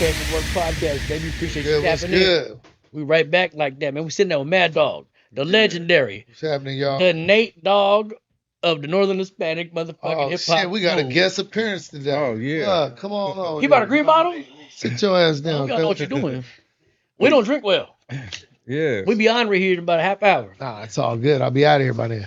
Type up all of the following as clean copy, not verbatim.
PaperWork Podcast, baby. Appreciate you Good, what's tapping in. good? We right back like that, man. We sitting there with Mad Dog, the legendary, What's happening, y'all? the Nate Dog of the Northern Hispanic motherfucking Oh hip hop. shit, we got a crew. guest appearance today. Oh, yeah. Come on over. He bought a green bottle? Sit your ass I down. don't know what you're doing. We don't drink well. Yeah. We be honored here in about a half hour. Nah, it's all good. I'll be out of here by then.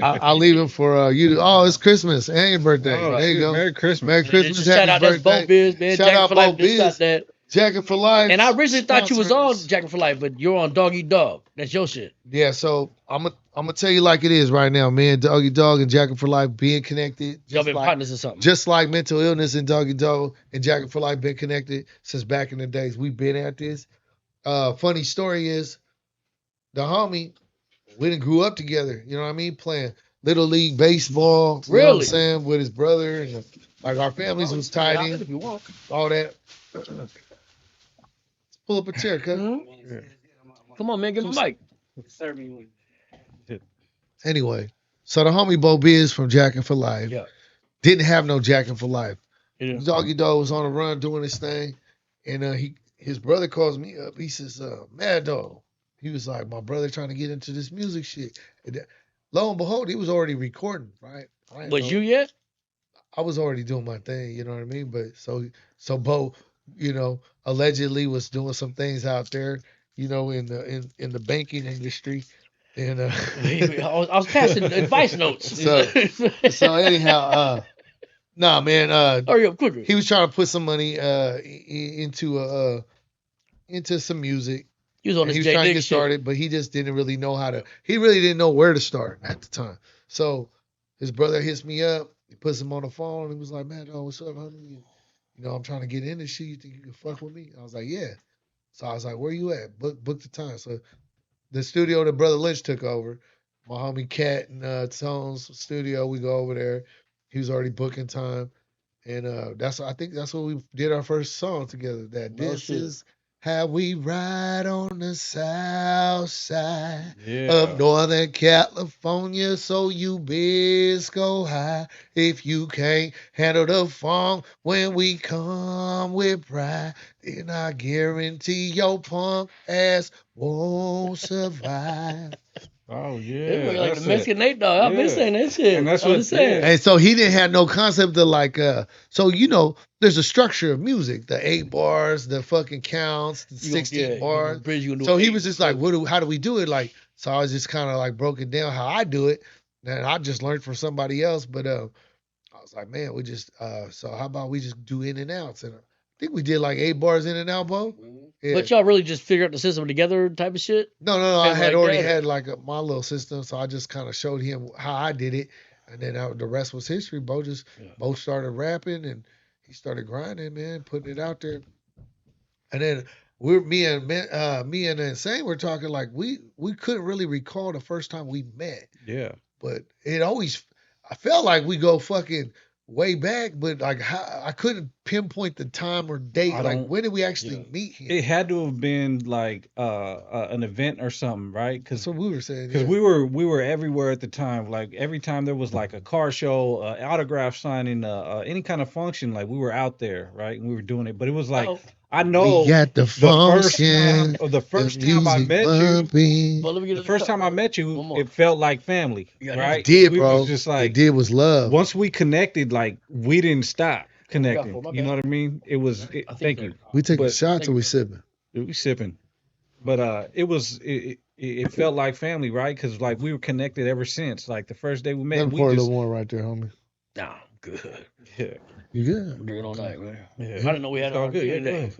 I'll leave him for you. Oh, it's Christmas and your birthday. Oh, there you shit. go. Merry Christmas. Merry Christmas. Just shout out, Happy that's Bo birthday. Biz, man. Shout Jackin out for Life. Bo Just Biz. stop that. Jackin for Life. And I originally thought you was on Sponsors. Jackin for Life, but you're on Dog Eat Dog. That's your shit. Yeah, so I'm gonna tell you like it is right now, man. Doggy Dog and Jackin for Life being connected. Y'all Just been like, partners or something. just like mental illness and Doggy Dog and Jackin for Life been connected since back in the days. We've been at this. Funny story is the homie, we done grew up together, you know what I mean? Playing Little League baseball, you know what I'm Really? saying, with his brother. And like our families was tied in, If you want. all that. Let's pull up a chair, cuz. Mhm. Come on, man. Give him a mic. Anyway, so the homie Bo Biz from Jackin for Life Yeah. didn't have no Jackin for Life. Yeah. Doggy Dog was on the run doing his thing, and his brother calls me up. He says, "Mad Dog." He was like, "My brother trying to get into this music shit." And lo and behold, he was already recording, right? I didn't Was know. you yet? I was already doing my thing, you know what I mean? But so Bo, allegedly was doing some things out there, in the banking industry, and I was passing advice notes. so anyhow, nah, man, hurry up quicker. he was trying to put some money into some music. He was on And he his was J trying to Dick get shit. started, but he just didn't really know how to. He really didn't know where to start at the time. So his brother hits me up. He puts him on the phone. And he was like, "Man, what's up, homie? I'm trying to get in this shit. You think you can fuck with me?" I was like, "Yeah." So I was like, "Where you at? Book the time." So the studio that Brother Lynch took over, my homie Cat and Tone's studio, we go over there. He was already booking time. And I think that's what we did our first song together. That No this shit. is how we ride on the south side Yeah. of Northern California. So you best go high if you can't handle the funk when we come with pride. Then I guarantee your punk ass won't survive. Oh, They yeah. look like That's the Mexican Nate Dog. I've been Yeah. saying that shit. And that's I'm what- just saying. yeah. And so he didn't have no concept of like there's a structure of music, the 8 bars, the fucking counts, the 16 bars. So he was just like, how do we do it? Like, so I was just kind of like broken down how I do it. And I just learned from somebody else. But I was like, man, we just so how about we just do in and outs? And I think we did like 8 bars in and out, Bo. Yeah. But y'all really just figure out the system together type of shit? No, I Kinda had like already that, had like my little system, so I just kind of showed him how I did it, and then the rest was history. Bo started rapping, and he started grinding, man, putting it out there, and then me and N-Sane were talking like we couldn't really recall the first time we met, Yeah. but I felt like we go fucking way back, but like I couldn't pinpoint the time or date. I Like don't- when did we actually yeah. meet him? It had to have been like an event or something, right? That's what we were saying. Because yeah. we were everywhere at the time. Like every time there was like a car show, autograph signing, any kind of function, like we were out there, right? And we were doing it. But it was like Oh. I know We got the function. the first time I met you, Well, let me get the first time I met One you, more. it felt like family, Yeah, right? It did, We bro. was just like it did was love. once we connected, like we didn't stop connecting. my You know bad. what I mean? It was. I think Thank so. you. We taking but- shots or we sipping? We sipping, but it felt like family, right? Because like we were connected ever since. Like the first day we met, Let me we pour a just little more right there, homie. Nah, I'm good. yeah. You good? I'm doing all night, man. Yeah. I didn't know we had It's all all good. good Yeah, today.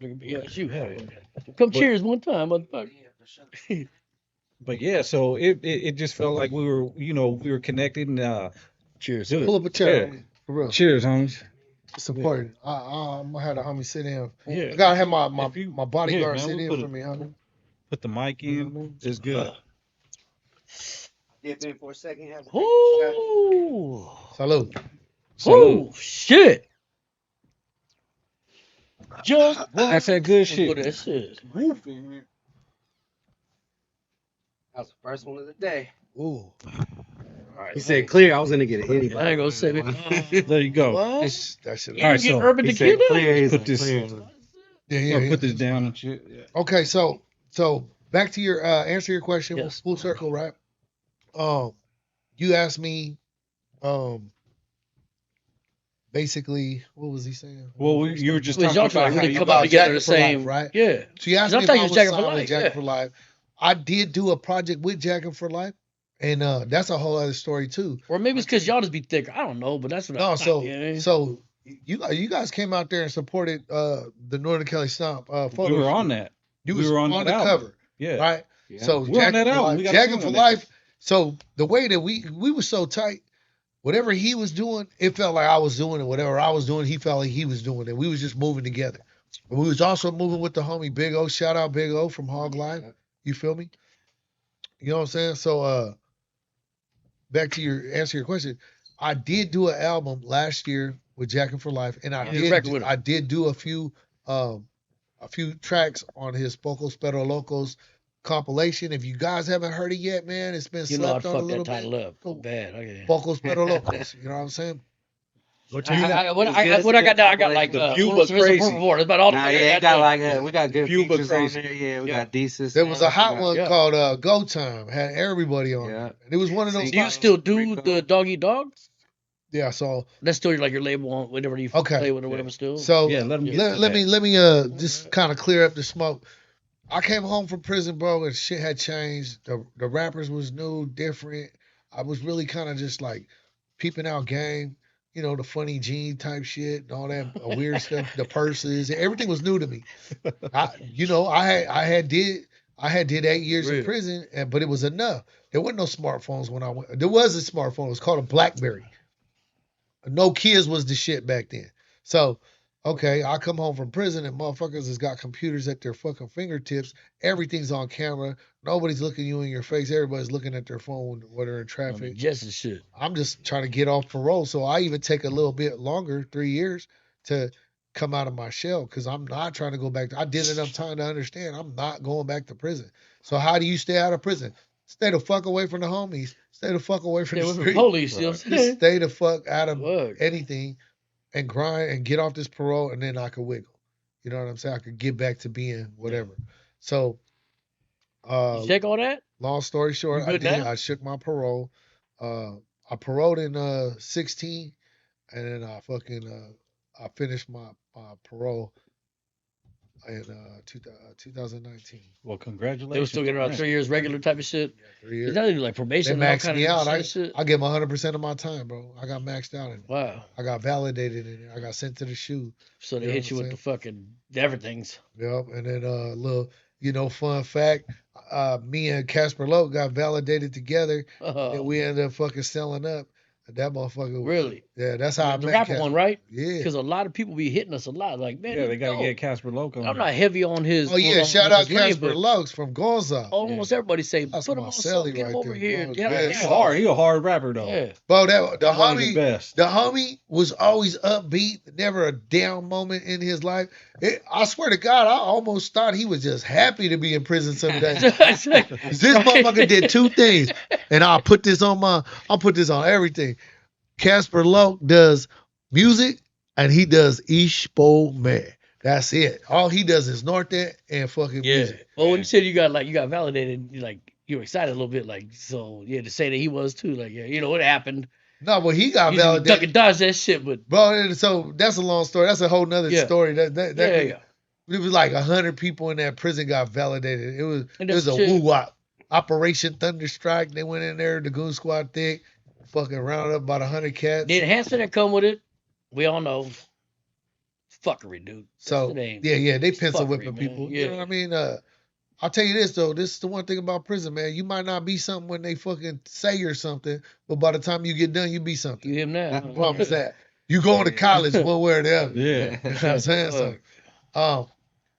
good. Yeah, shoot. Yeah, yeah. Come cheers one time, motherfucker. But yeah, so it just felt like we were connected and Cheers. Good. Pull up a chair, Yeah. homie. For real. cheers, homies. It's important. I'm gonna have the homie sit down. Yeah. I gotta have my If you- bodyguard yeah, man, sit we'll in put for it- me, homie. Put the mic in. It's good. Dip in for a second. Have a Ooh. Salute. Ooh, shit. Just That's that good for shit. that shit. That was the first one of the day. Ooh. right. He said clear. I was gonna get anybody. I ain't gonna say it. There you go. What? That shit. You All right, didn't get so urban He tequila? said clear. He's put like, this- clear. Yeah, or yeah. put this down and shit. Yeah. Okay, so back to your answer your question. Yes. Full circle, right? You asked me, basically, what was he saying? Well, you were just Well, talking y'all trying about to how really you come about up together Jackin the for life, same, right? Yeah. So you asked 'Cause I me if thought I you was was Jackin for signed with life, Jackin yeah. for life. I did do a project with Jackin for life, and that's a whole other story too. Or maybe it's because y'all just be thicker. I don't know, but that's what I No, thought. so you guys came out there and supported the Northern Kelly Stomp photo. we were shoot. on that. You we was were on on that the album. cover, Yeah. right? Yeah. So We're on that Jackin for album. life. We got a Jackin song for on that. life. So the way that we were so tight, whatever he was doing, it felt like I was doing it. Whatever I was doing, he felt like he was doing it. We was just moving together. And we was also moving with the homie Big O. Shout out Big O from Hog Life. You feel me? You know what I'm saying? So back to your answer your question. I did do an album last year with Jackin for Life, and You did a record with him. I did do a few tracks on his Pocos Pero Locos compilation. If you guys haven't heard it yet, man, it's been You know I'd slept on a fuck little that title bit. up. Bad. Okay. Pocos Pero Locos. You know what I'm saying? Go check it out. What It's I good. got now, I got like The a few little but Sylvester crazy. Purple Board. That's about all the Nah, fuck I yeah, got it got there. like we got good Few but features on crazy. there. Yeah, we Yeah. got decent. There was a sounds. hot We one Yeah. called Go Time. Had everybody on Yeah. it. And it was one of those. See, Do you still do the Dog Eat Dog? Yeah, so That's still like your label on whatever you Okay. play with or whatever still. so Yeah, let 'em get to let that. me just kind of clear up the smoke. I came home from prison, bro, and shit had changed. The rappers was new, different. I was really kind of just like peeping out game, you know, the funny gene type shit and all that weird stuff, the purses, everything was new to me. I had did 8 years in Real. prison, but it was enough. There wasn't no smartphones when I went. There was a smartphone. It was called a BlackBerry. Nokia's was the shit back then. So, okay, I come home from prison and motherfuckers has got computers at their fucking fingertips. Everything's on camera. Nobody's looking you in your face. Everybody's looking at their phone when they're in I mean, traffic. just as shit. I'm just trying to get off parole. So I even take a little bit longer, 3 years, to come out of my shell because I'm not trying to go back. I did enough time to understand I'm not going back to prison. So how do you stay out of prison? Stay the fuck away from the homies. Stay the fuck away from Stay the with the street. police, you know what I'm Just saying? stay the fuck out of Word. anything and grind and get off this parole and then I could wiggle. You know what I'm saying? I could get back to being whatever. So You check all that? long story short, You I good did. now? I shook my parole. I paroled in 16 and then I finished my parole in 2019. Well, congratulations. They were still getting around Right. 3 years regular type of shit. 3 Is years. that even like They probation and all maxed kind me of out. shit? I give them 100% of my time, bro. I got maxed out in it. Wow. I got validated in it. I got sent to the shoe. So they You know hit what you I'm with the fucking everything's. Yep. And then little, fun fact. Me and Casper Lowe got validated together. And we ended up fucking selling up. And that motherfucker. Really? Yeah, that's how I The met rapper Cas- one, right? Yeah. Because a lot of people be hitting us a lot. Like, man, Yeah, they got to yo, get Casper Loco. I'm not heavy on his. Oh yeah, on shout his out lane, Casper but Lux from Gonza. almost everybody say, That's put him my on celly something, get him right over there, here. bro. Yeah, Yeah. He's hard. He a hard rapper though. yeah. Bro, that the He's one of the homie, best. the homie was always upbeat, never a down moment in his life. I swear to God, I almost thought he was just happy to be in prison some days. This motherfucker did two things, and I'll put this on everything. Casper Lowe does music, and he does Ishpo Man. That's it. All he does is Norte and fucking Yeah. music. Well, when you said you got validated, you were excited a little bit, like, so yeah, to say that he was too, like, yeah, you know what happened. No, but he got You duck validated. and dodge that shit, but Bro, and so that's a long story. That's a whole nother Yeah. story. That yeah. It was like 100 people in that prison got validated. It was And a that's shit. woo wop. Operation Thunderstrike. They went in there, the goon squad thick, fucking rounded up about 100 cats. The enhancer that come with it, we all know, fuckery, dude. That's So the name. yeah, they pencil Fuckery, whipping man. people. Yeah. You know what I mean? I'll tell you this though. This is the one thing about prison, man. You might not be something when they fucking say you're something, but by the time you get done, you be something. You hear him now? I promise that. You going to college one way or the other. Yeah. You know what I'm saying?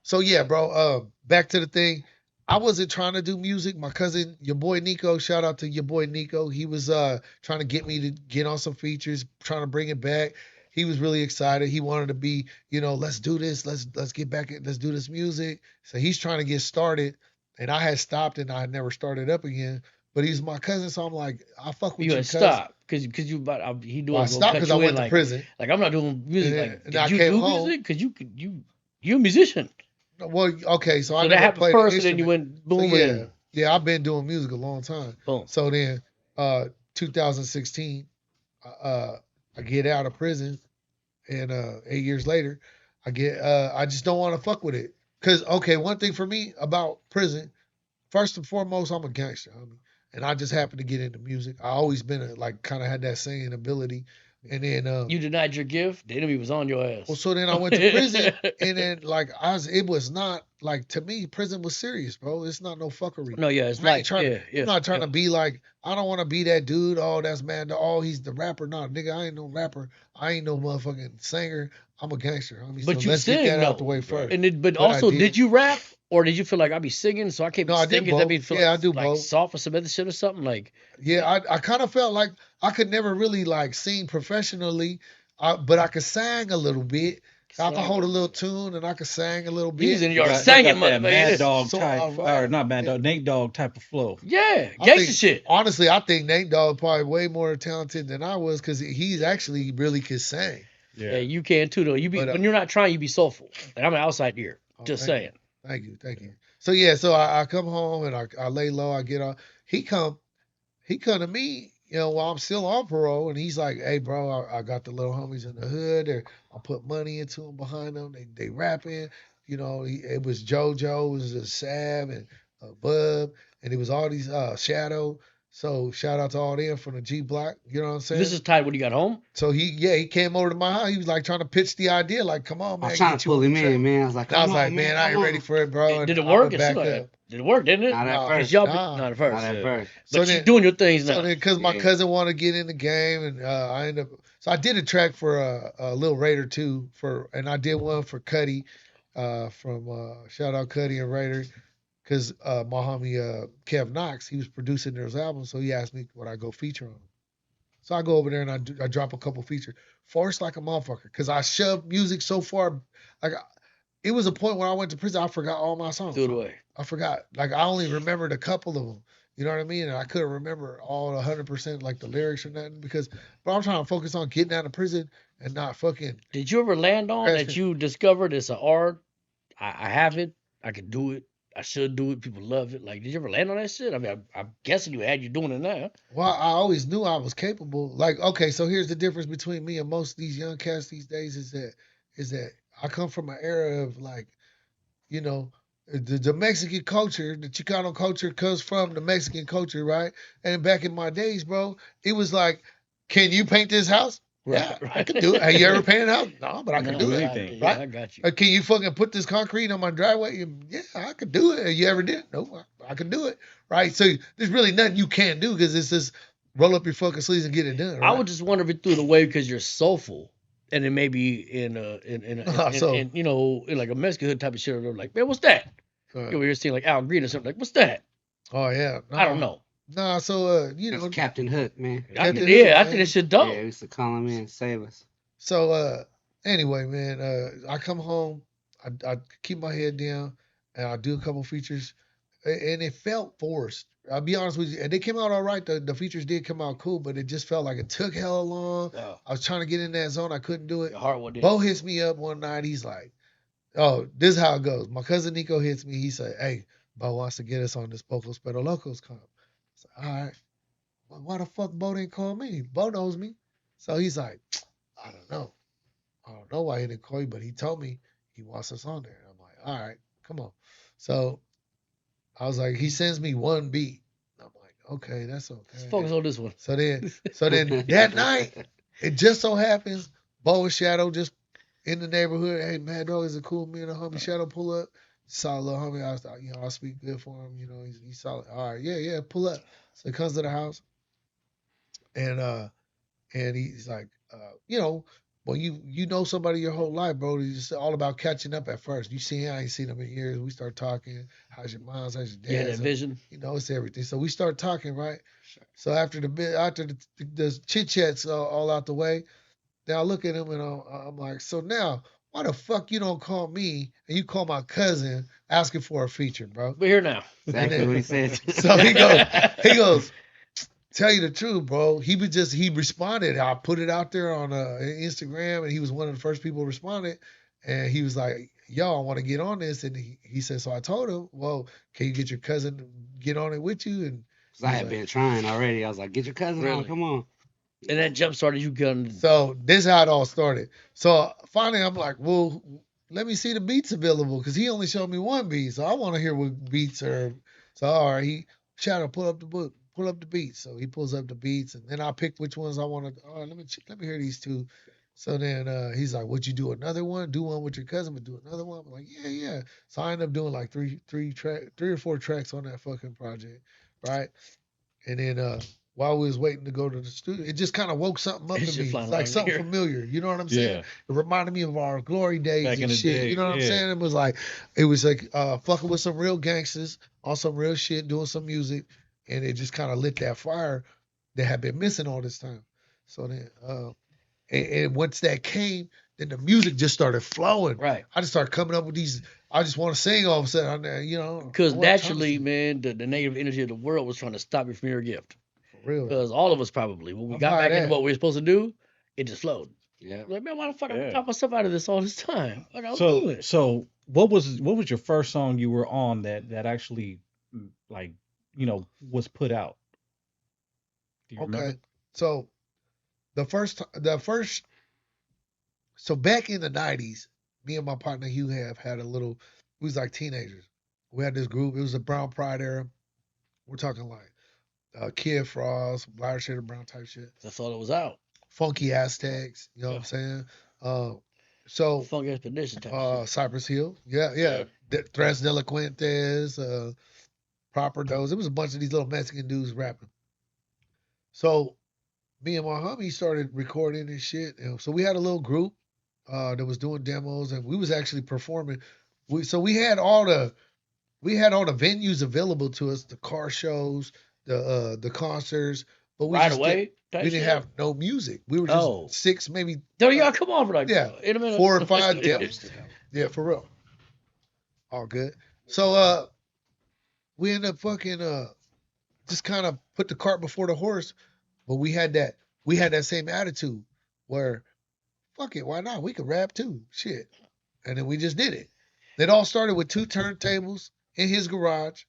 So yeah, bro. Back to the thing. I wasn't trying to do music. My cousin, your boy Nico, shout out to your boy Nico. He was trying to get me to get on some features, trying to bring it back. He was really excited. He wanted to be, let's do this. Let's get back. Let's do this music. So he's trying to get started. and I had stopped and I had never started up again. But he's my cousin, so I'm like, I fuck with You you, had cuz. stopped because you about he knew Well, I I was gonna stopped cut because I you in went to prison, like I'm not doing music. and Like, then I did you came do home. music? Because you're a musician. Well, okay, so I So that never happened played an first, and then you instrument. went So boom, and yeah, I've been doing music a long time. boom. So then, 2016, I get out of prison, and 8 years later, I just don't want to fuck with it. Cause okay, one thing for me about prison, first and foremost, I'm a gangster, homie. And I just happened to get into music. I always been like kind of had that singing ability. And then You denied your gift. The enemy was on your well, ass. so then I went to prison, and then like it was not like, to me, prison was serious, bro. It's not no fuckery. No, yeah, it's I ain't like trying. yeah, I'm not trying yeah. to be like. I don't want to be that dude. Oh, that's man. Oh, he's the rapper. No, nigga, I ain't no rapper. I ain't no motherfucking singer. I'm a gangster, homie. So But you let's get sing that out the though, way first. and but But I also, did. did you rap or did you feel like I be singing, so I can't be No, I did singing? That both. mean feel Yeah, I do like both. soft or some other shit or something like. Yeah, I kind of felt like I could never really like sing professionally, but I could sing a little bit. I could hold a little tune and I could sing a little He was bit. in the You yard got, you singing, got that Mad motherfucker. Dog So type, I rap. or not Mad Yeah. Dog, Nate Dogg type of flow. Yeah, I gangster think shit. honestly, I think Nate Dogg probably way more talented than I was because he's actually really could sing. Yeah, you can too though. You be But when you're not trying, you be soulful. And I'm an outside ear. Just thank saying. thank you. So yeah, so I come home and I lay low. I get off. He come to me, while I'm still on parole, and he's like, "Hey, bro, I got the little homies in the hood. I put money into them behind them. They rapping. It was JoJo, it was a Sab and Bub, and it was all these Shadow. So shout out to all them from the G Block. You know what I'm saying? This is tied when you got home. So he came over to my house. He was like trying to pitch the idea, like, come on, I man, was trying get to you pull on the him track. in, man. I was like, And I was come like, on, man, I ain't come ready on. for it, bro. And Did it I work? went It back seemed up. like, did it work? Didn't it? Not at Nah, first. Y'all nah. not at first. Not at Yeah. first. So But you then, doing your things so now. then, because my Yeah. cousin wanted to get in the game, and I ended up. So I did a track for Lil Raider too, and I did one for Cuddy, from shout out Cuddy and Raider, because my homie Kev Knox, he was producing those albums, so he asked me would I go feature on them. So I go over there and I drop a couple features, forced like a motherfucker, because I shoved music so far, like it was a point where I went to prison, I forgot all my songs. Threw it away. I forgot. Like I only remembered a couple of them. You know what I mean? And I couldn't remember all 100% like the lyrics or nothing but I'm trying to focus on getting out of prison and not fucking. Did you ever land on that Crashing. you discovered it's an art? I have it. I can do it. I should do it. People love it. Like, did you ever land on that shit? I mean, I'm guessing you had you doing it now. Well, I always knew I was capable. Like, okay, so here's the difference between me and most of these young cats these days is that I come from an era of like, you know, the Mexican culture, the Chicano culture comes from the Mexican culture, right? And back in my days, bro, it was like, can you paint this house? Yeah, I can do it. Have you ever painted a house? No, but I can do do it. anything. Yeah, right? I got you. Can you fucking put this concrete on my driveway? Yeah, I could do it. You ever did? No, I can do it. Right? So there's really nothing you can't do because it's just roll up your fucking sleeves and get it done. Right? I would just wonder if it threw it away because you're soulful. And then maybe in you know, in like a Mexican hood type of shit, they're like, man, what's that? Right. You know, you're seeing like Al Green or something, like, what's that? Oh yeah. I don't know. Nah, so That's Captain Hook, man. Captain I Hook, think man. that shit dope. Yeah, we used to call him in and save us. So anyway, man, I come home, I keep my head down, and I do a couple features, and it felt forced. I'll be honest with you, and they came out all right. The features did come out cool, but it just felt like it took hella long. Oh, I was trying to get in that zone, I couldn't do it. your heart one day. Bo hits me up one night. He's like, "Oh, this is how it goes." My cousin Nico hits me. He said, "Hey, Bo wants to get us on this Pocos Pero Locos comp." I said, "All right." Well, why the fuck Bo didn't call me? Bo knows me. So he's like, "I don't know. I don't know why he didn't call you, but he told me he wants us on there." I'm like, "All right, come on." So I was like, he sends me one beat. I'm like, okay, that's okay. Let's focus on this one. So then that night, it just so happens, Bo and Shadow just in the neighborhood. Hey, Mad Dog is a cool me and a homie. Shadow pull up. Solid little homie. I speak good for him. He's solid. All right, yeah, pull up. So he comes to the house, and he's like, well, you know somebody your whole life, bro. It's just all about catching up at first. You see him, I ain't seen him in years. We start talking. How's your mom? How's your dad? You had that So, vision. it's everything. So we start talking, right? So after the chit chats all out the way, then I look at him and I'm like, so now why the fuck you don't call me and you call my cousin asking for a feature, bro? We're here now. Exactly what he said. So he goes, tell you the truth, bro. He responded. I put it out there on Instagram, and he was one of the first people who responded. And he was like, yo, I want to get on this. And he said, so I told him, well, can you get your cousin to get on it with you? And Cause I had been trying already. I was like, get your cousin on, Really? come on. And that jump started you gun. so this is how it all started. So finally, I'm like, well, let me see the beats available because he only showed me one beat. So I want to hear what beats are. So all right, he Shadow pull up the book, pull up the beats. So he pulls up the beats, and then I pick which ones I want to. All right, let me hear these two. So then he's like, "Would you do another one? Do one with your cousin, but do another one." I'm like, "Yeah, yeah." So I ended up doing like three or four tracks on that fucking project, right? And then while we was waiting to go to the studio, it just kind of woke something up That in shit me. flying It's like around something here. familiar. You know what I'm saying? Yeah. It reminded me of our glory days Back and in the shit. day, You know what I'm yeah. saying? It was like fucking with some real gangsters on some real shit, doing some music, and it just kind of lit that fire that had been missing all this time. So then, and once that came, then the music just started flowing. Right. I just started coming up with these. I just want to sing all of a sudden. You know, Because I wasn't trying to naturally, sing, man, the negative energy of the world was trying to stop you from your gift. for real. Because all of us probably, when we I'm got high back into that. what we were supposed to do, it just flowed. Yeah. Like, man, why the fuck I Yeah. talk myself out of this all this time? What I was So doing? so what was your first song you were on that actually like was put out? Do you Okay, remember? so the first so back in the '90s, me and my partner Hugh have had a little. We was like teenagers. We had this group. It was a Brown Pride era. We're talking like Kid Frost, Black Shade of Brown type shit, That's all that was out. Funky Aztecs. You know what I'm saying? So Funk expedition type shit. Cypress Hill, yeah. Tres Delinquentes, Proper Dose. It was a bunch of these little Mexican dudes rapping. So me and my homie started recording and shit. And so we had a little group that was doing demos, and we was actually performing. We had all the venues available to us, the car shows, the concerts, but we Right just away? Type we didn't shit? have no music. We were just Oh. 6, maybe No, y'all come on for like yeah, in a minute. 4 or 5 demos. Yeah, for real. All good. So we ended up fucking just kind of put the cart before the horse, but we had that same attitude where fuck it, why not? We could rap too. Shit. And then we just did it. It all started with 2 turntables in his garage.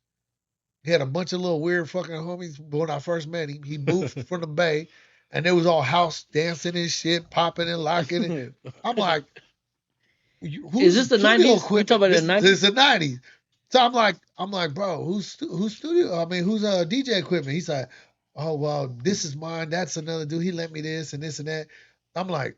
He had a bunch of little weird fucking homies when I first met him. He moved from the Bay, and they was all house dancing and shit, popping and locking it. I'm like, Is this the 90s? We talking about the 90s? This is the 90s. So I'm like, bro, who's studio? I mean, who's DJ equipment? He's like, oh well, this is mine. That's another dude. He lent me this and this and that. I'm like,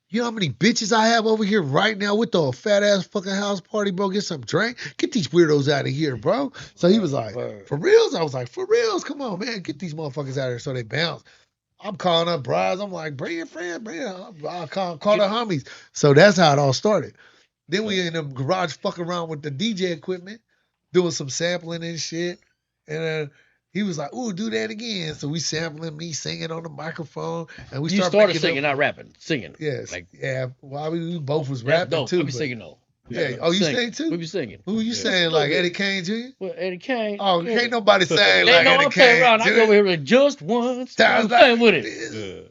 you know how many bitches I have over here right now with the fat ass fucking house party, bro? Get some drink. Get these weirdos out of here, bro. So he was like, Word. for reals? I was like, for reals? Come on, man. Get these motherfuckers out of here. So they bounce. I'm calling up brides. I'm like, bring your friend, bring it. I'll call the homies. So that's how it all started. Then we in the garage fucking around with the DJ equipment, doing some sampling and shit. And he was like, ooh, do that again. So we sampling me singing on the microphone. And we You started started making singing, up. not rapping. Singing. Yes. Like, Yeah. Well, we both was that's rapping dope. too. I be but- singing though. Yeah. Oh, you Singing. sing too? We be singing. Who you Yeah. saying? Like Eddie Kane Jr.? Well, Eddie Kane. Oh, yeah. can't nobody sing They like know Eddie I'm playing Kane around. I Jr. go over here like just once. Sounds I'm playing like with it. this. Yeah.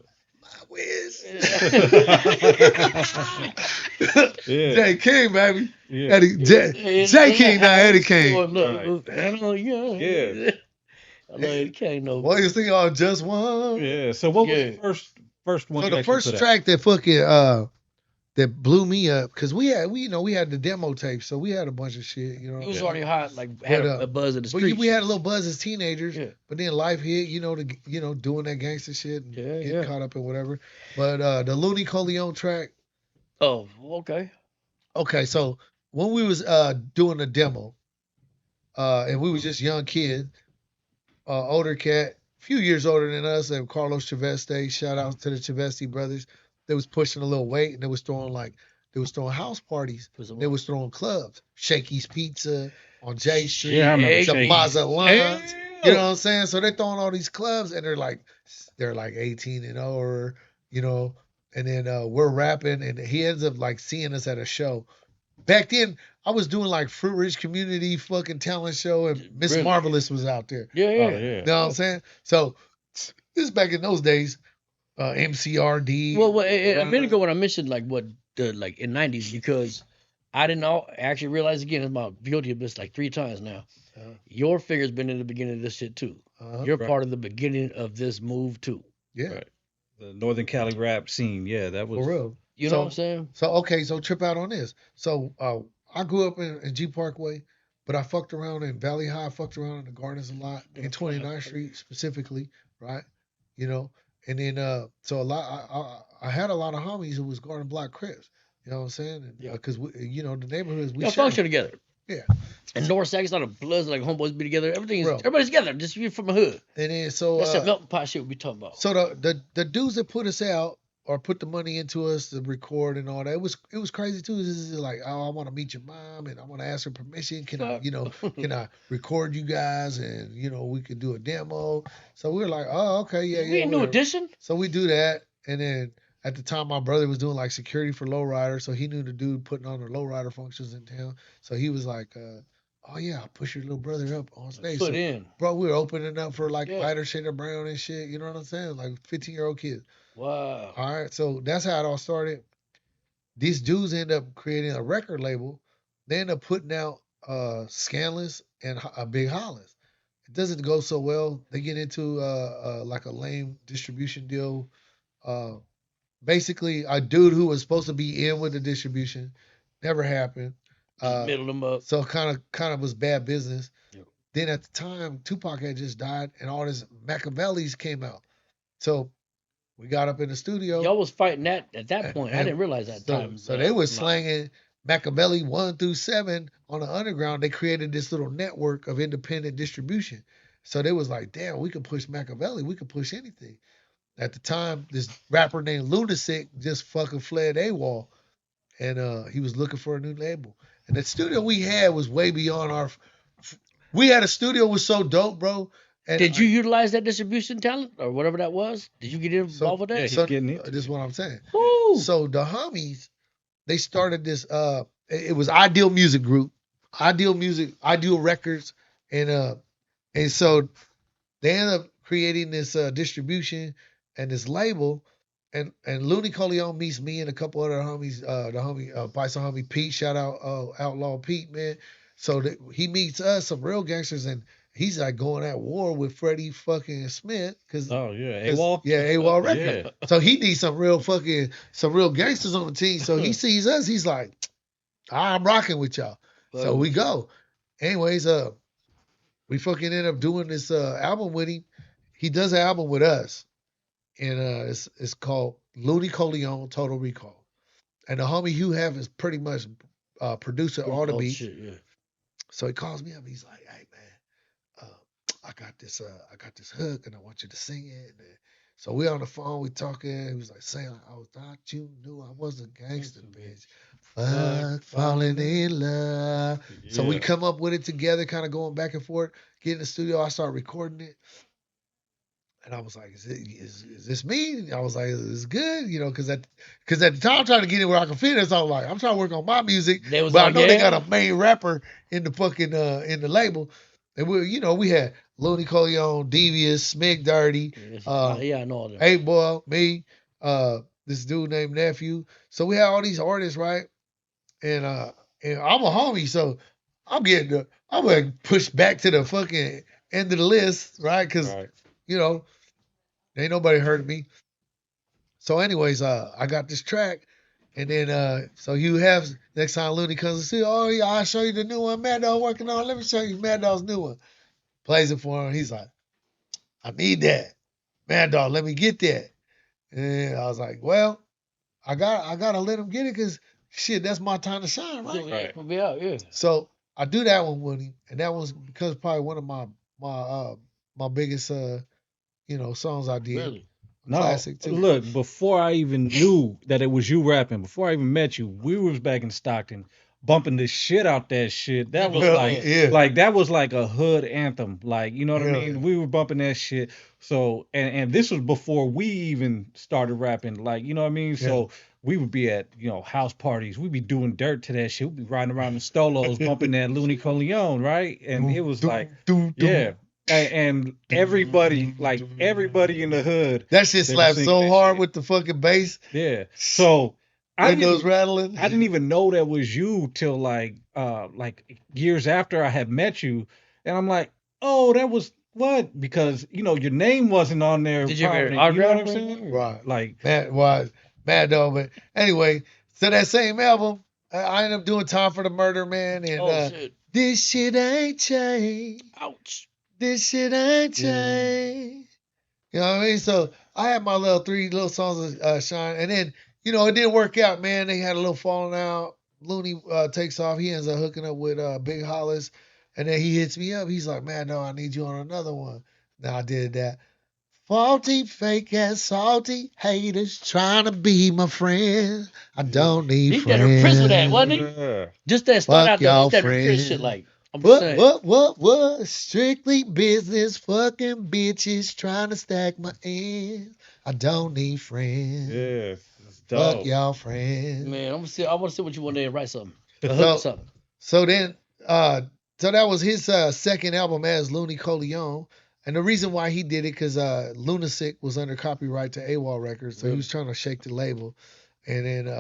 J King, baby. Yeah. Eddie J King, not Eddie King. Look, I know, Yeah. I love Eddie Kane though. Well, you singing on just one. Yeah. So what was Yeah. the first one? So you the actually first put out? track that fucking that blew me up because we had the demo tape, so we had a bunch of shit, you know. He was Yeah. already hot, like had But, a buzz in the But street. we had a little buzz as teenagers, Yeah. but then life hit, doing that gangster shit and Yeah, getting yeah. caught up in whatever. But the Looney Coleon track, Oh, okay. okay, so when we was doing the demo, and we was just young kid, older cat, few years older than us, and Carlos Chaveste, shout out to the Chaveste brothers. They was pushing a little weight and they was throwing house parties. Put some They was throwing clubs. Shakey's Pizza on J Street. Yeah, I remember Hey, The Shakey's. Mazalans. You know what I'm saying? So they're throwing all these clubs and they're like 18 and over, you know, and then we're rapping, and he ends up like seeing us at a show. Back then, I was doing like Fruit Ridge Community fucking talent show, and Miss Really? Marvelous was out there. Yeah, Oh yeah. yeah. You know what I'm saying? So this is back in those days. MCRD. Well, a minute ago when I mentioned like what the like in '90s, because I didn't actually realize again, I'm about guilty of this like 3 times now. Your finger's been in the beginning of this shit too. You're Right. part of the beginning of this move too. Yeah, Right. The Northern Cali rap scene, yeah, that was for real. You So- know what I'm saying? So okay, so trip out on this. So I grew up in G Parkway, but I fucked around in Valley High, I fucked around in the Gardens a lot, in 29th Street specifically, right? You know, and then so a lot I had a lot of homies who was Garden Block Crips. You know what I'm saying? Yeah. Because you know the neighborhoods we Y'all share. function together. Yeah. And North Sac, it's not a bloods like homeboys be together. Bro. Everybody's together. Just you from the hood. And then so That's that melting pot shit we talking about. so the dudes that put us out or put the money into us to record and all that, it was crazy too. This is like, oh, I want to meet your mom and I want to ask her permission. Can I, can I record you guys and we can do a demo? So we were like, oh, okay, yeah, we ain't no whatever. addition. So we do that, and then at the time my brother was doing like security for lowrider, so he knew the dude putting on the lowrider functions in town. So he was like, oh yeah, I'll push your little brother up on stage. Put So, in. bro, we were opening up for like Yeah. Fighter Shader Brown and shit. You know what I'm saying? Like 15-year-old kids. Wow. All right, so that's how it all started. These dudes end up creating a record label. They end up putting out Scanless and Big Hollins. It doesn't go so well. They get into like a lame distribution deal. Basically, a dude who was supposed to be in with the distribution never happened. Middle them up. So kind of was bad business. Yep. Then at the time, Tupac had just died, and all this Machiavellis came out. So we got up in the studio. Y'all was fighting that at that point. I And didn't realize that time. So they was nah. slanging Machiavelli 1 through 7 on the underground. They created this little network of independent distribution. So they was like, damn, we could push Machiavelli. We could push anything. At the time, this rapper named Lunatic just fucking fled AWOL. And he was looking for a new label. And the studio we had was way beyond our... We had a studio was so dope, bro. And Did you utilize that distribution talent or whatever that was? Did you get involved with that? yeah, he's So, getting it. this is what I'm saying. Woo! So the homies, they started this. It was Ideal Music Group, Ideal Records, and so they ended up creating this distribution and this label. And Looney Coleon meets me and a couple other homies. The homie Bison homie Pete, shout out Outlaw Pete, man. So he meets us, some real gangsters, and he's like going at war with Freddie fucking Smith because Oh yeah, AWOL. yeah, AWOL record. Yeah. So he needs some real gangsters on the team. So he sees us, he's like, I'm rocking with y'all. So we go. Anyways, we fucking end up doing this album with him. He does an album with us. And it's called Looney Coleon Total Recall. And the homie Hugh Have is pretty much producer all the beats. Shit, yeah. So he calls me up. He's like, "Hey man, I got this hook, and I want you to sing it." And so we on the phone, we talking. He was like, "Saying, I thought you knew I was a gangster, bitch. Fuck, falling in love." So we Yeah. come up with it together, kind of going back and forth. Get in the studio, I start recording it. And I was like, is this me? I was like, it's good, because at the time I'm trying to get it where I can fit it. So I'm like, I'm trying to work on my music, They was but I like, know they yeah. got a main rapper in the fucking in the label. And we had Looney Coleon, Devious, Smig Dirty, Yeah, I know all that. 8 Ball, me, this dude named Nephew. So we had all these artists, right? And I'm a homie, so I'm gonna push back to the fucking end of the list, right? Because Right. ain't nobody heard of me. So anyways, I got this track, and then so you have next time Looney comes and see, oh yeah, I'll show you the new one Mad Dog working on. Let me show you Mad Dog's new one. Plays it for him. He's like, I need that. Mad Dog, let me get that. And I was like, well, I gotta let him get it because shit, that's my time to shine, right? Right. Yeah. So I do that one with him, and that was because probably one of my biggest songs I did. Really. No, Classic too. look, before I even knew that it was you rapping, before I even met you, we was back in Stockton bumping the shit out that shit. That was Hell like, yeah. like that was like a hood anthem. Like, you know what I Hell mean? yeah. We were bumping that shit. So, and this was before we even started rapping. Like, you know what I mean? So we would be at, you know, house parties. We'd be doing dirt to that shit. We'd be riding around in stolos, bumping that Looney Coleon, right? And it was like, yeah. And everybody, like everybody in the hood, That shit they were slapped singing so that hard shit. with the fucking bass. Yeah. So Windows rattling. I didn't even know that was you till like years after I had met you, and I'm like, oh, that was what? Because you know your name wasn't on there. Did you ever prominent, you know what I'm autograph saying? Right. Like, Mad dog. But anyway, so that same album, I ended up doing Time for the Murder, man. And Oh shit! this shit ain't changed. Ouch! This shit ain't changed. You know what I mean? So I had my three little songs of Shine. And then, you know, it didn't work out, man. They had a little falling out. Looney takes off. He ends up hooking up with Big Hollis. And then he hits me up. He's like, man, no, I need you on another one. Now I did that. Faulty, fake ass, salty haters trying to be my friend. I don't need He friends. got a Prince with that, wasn't he? yeah. Just that start Fuck out there, y'all just that Prince friends. shit. Like I'm just saying. What? Strictly business, fucking bitches trying to stack my ends. I don't need friends. Yeah, it's Fuck dope. y'all friends. Man, I want to see what you want there and write something. A hook or something. So then, so that was his second album as Looney Coleon. And the reason why he did it, because Lunatic was under copyright to AWOL Records, so he was trying to shake the label. And then, you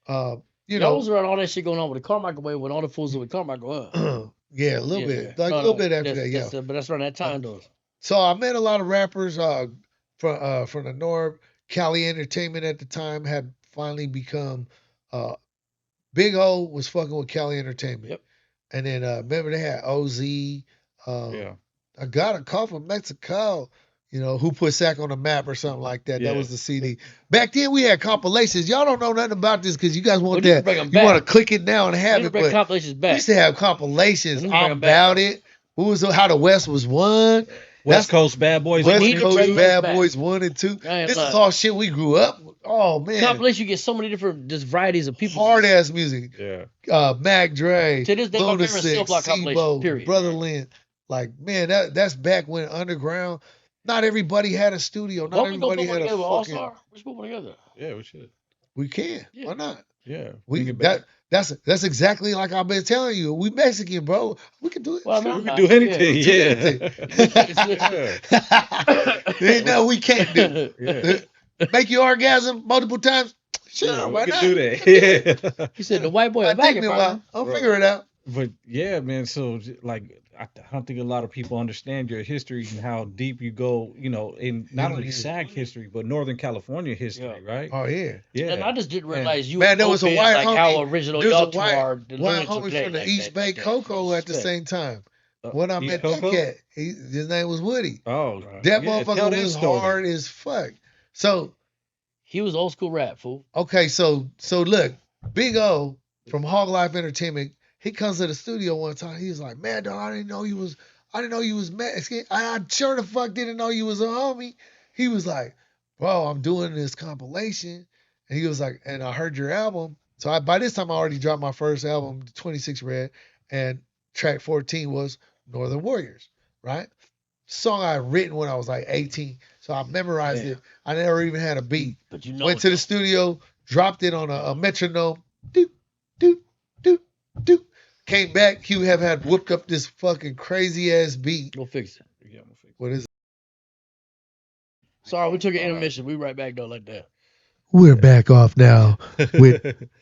Y'all know, was around all that shit going on with the Carmichael way when all the fools with Carmichael. yeah, a little bit, like a little bit after that, yeah. But that's around that time though. So I met a lot of rappers from the North. Cali Entertainment at the time had finally become Big O was fucking with Cali Entertainment. Yep. And then remember they had OZ. Yeah. I got a call from Mexico, you know, who put Sac on the map or something like that. Yeah. That was the CD. Back then we had compilations. Y'all don't know nothing about this because you guys want We need to that. bring 'em You back. want to click it now and We have need to it. bring But compilations we back. used to have compilations. We need to bring I'm 'em back. About It. Who was How the West Was Won. West Coast Bad Boys. West need to Coast bring Bad those back. Boys 1 and 2. I ain't This lying. is all shit we grew up with. Oh man. Compilation, you get so many different just varieties of people. Hard ass music. Yeah. Mac Dre, To this day, my favorite Lunatic, Silk Block compilation, Sibo, period. Brother Lynn. Like, man, that's back when underground, not everybody had a studio. Not Why we gonna everybody put one had a together with All fucking. Star? Let's put one together. Yeah, we should. We can. Yeah. Why not? Yeah. We bring it back. that's exactly like I've been telling you. We Mexican, bro. We can do it. Well, I mean, We I'm can not- do anything. yeah. Yeah. There ain't nothing we can't do. Yeah. Make you orgasm multiple times. Sure, Yeah, why we not? can do that. Yeah. He said the white boy Might back take in me a front of while. him. I'll figure it out. But yeah, man. So like, I don't think a lot of people understand your history and how deep you go. You know, in not only SAG history but Northern California history, right? Oh yeah. Yeah. And I just didn't realize you Man, there was a opened, white like homie. how original There's y'all a two white, are. The white lyrics were homie played from the like East that, Bay like that. Cocoa at the Respect. same time. When I East met Cocoa? that cat, his name was Woody. Oh, That yeah, motherfucker tell that was story. hard as fuck. So He was old school rap, fool. okay, so look, Big O from Hog Life Entertainment, he comes to the studio one time. He's like, man, dog, I didn't know you was Mexican. I sure the fuck didn't know you was a homie. He was like, bro, I'm doing this compilation. And he was like, and I heard your album. So by this time I already dropped my first album, 26 Red, and track 14 was Northern Warriors, right? Song I had written when I was like 18. So I memorized it. I never even had a beat. But you know, Went to the studio, dropped it on a metronome. Doot, doot, doot, doot. Came back, Hugh have had whooped up this fucking crazy ass beat. Go fix it. Yeah, I'm gonna fix it. What is it? Sorry, we took an intermission. We right back though, like that. We're back off now with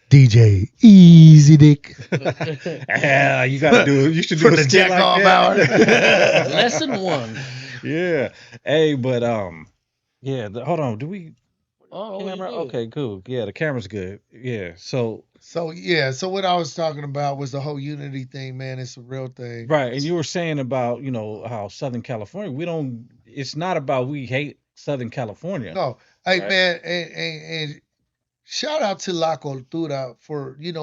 DJ Easy Dick. Yeah, you gotta do. You should do For a the skit jack like off that. hour. Lesson 1. Yeah. Hey, but yeah. Hold on. Do we? Oh, Camera? Okay, cool. Yeah, the camera's good. Yeah. So So what I was talking about was the whole unity thing, man. It's a real thing. right, and you were saying about how Southern California. We don't. It's not about we hate Southern California. No, hey Right. man, and shout out to La Cultura for being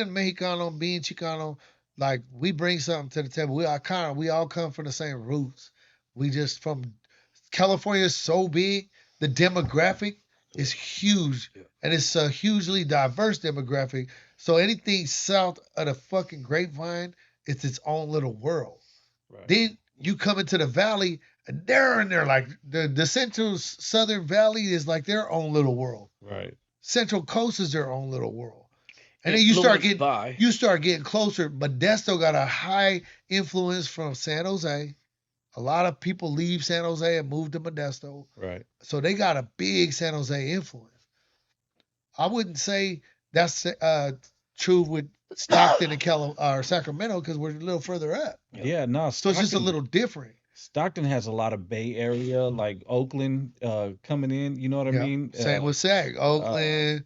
Mexicano, being Chicano. Like we bring something to the table. We all come from the same roots. We just from California is so big, the demographic. is huge, Yeah. and it's a hugely diverse demographic. So anything south of the fucking grapevine, it's its own little world. Right. Then you come into the valley, and they're in there like the central southern valley is like their own little world. Right. Central coast is their own little world. And then you start getting closer. Modesto got a high influence from San Jose. A lot of people leave San Jose and move to Modesto. Right. So they got a big San Jose influence. I wouldn't say that's true with Stockton and or Sacramento because we're a little further up. Yeah. No. So it's just a little different. Stockton has a lot of Bay Area, like Oakland, coming in. You know what I mean? Same with Sac, Oakland,